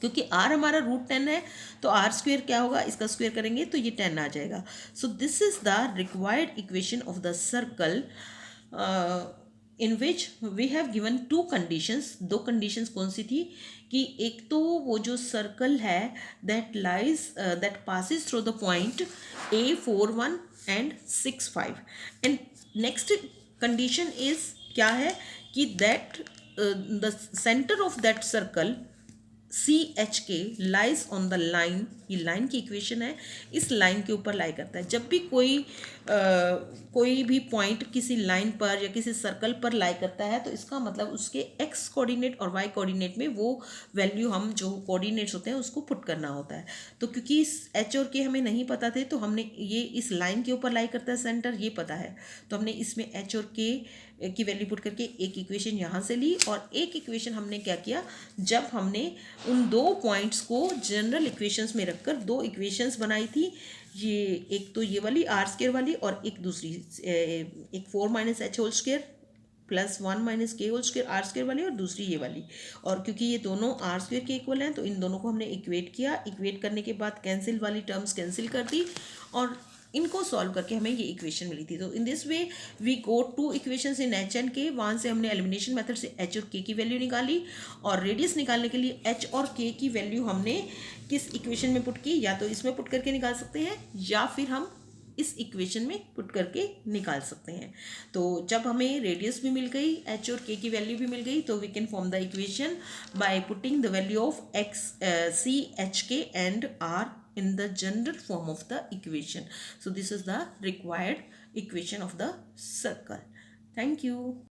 क्योंकि r हमारा √10 है तो आर स्क्वायर क्या होगा, इसका स्क्वायर करेंगे तो ये 10 आ जाएगा। So this is the required equation of the circle in which we have given two conditions. दो कंडीशंस कौन सी थी कि एक तो वो जो सर्कल है that passes through the point A41 and 6 5, and next condition is क्या है कि that the centre of that circle CHK lies on the line. ये लाइन की इक्वेशन है, इस लाइन के ऊपर लाई करता है। जब भी कोई भी पॉइंट किसी लाइन पर या किसी सर्कल पर लाई करता है तो इसका मतलब उसके x कोऑर्डिनेट और y कोऑर्डिनेट में वो वैल्यू हम जो कोऑर्डिनेट्स होते हैं उसको पुट करना होता है। तो क्योंकि इस h और k हमें नहीं पता थे तो हमने ये इस लाइन के ऊपर लाई करता है सेंटर, ये पता है, तो हमने इसमें h और k की वैल्यू पुट करके एक इक्वेशन यहाँ से ली, और एक इक्वेशन हमने क्या किया, जब हमने उन दो पॉइंट्स को जनरल इक्वेशंस में रखकर दो इक्वेशंस बनाई थी। ये एक तो ये वाली आर स्क्वायर वाली और एक दूसरी एक 4 minus H whole square plus 1 minus के होल स्क्वायर आर स्क्वायर वाली, और दूसरी ये वाली। और क्योंकि ये दोनों आर स्क्वायर के इक्वल हैं तो इन दोनों को हमने इक्वेट किया। इक्वेट करने के बाद कैंसिल वाली टर्म्स कैंसिल कर दी और इनको सॉल्व करके हमें ये इक्वेशन मिली थी। तो in this way we go two equations in h and k. वहाँ से हमने एलिमिनेशन मेथड से एच और के की वैल्यू निकाली, और रेडियस निकालने के लिए एच और के की वैल्यू हमने किस इक्वेशन में पुट की, या तो इसमें पुट करके निकाल सकते हैं या फिर हम इस इक्वेशन में पुट करके निकाल सकते हैं। तो जब हमें रेडियस भी मिल गई, एच और के की वैल्यू भी मिल गई, तो we can form the equation by putting the value of x c h k and r in the general form of the equation. So this is the required equation of the circle. Thank you.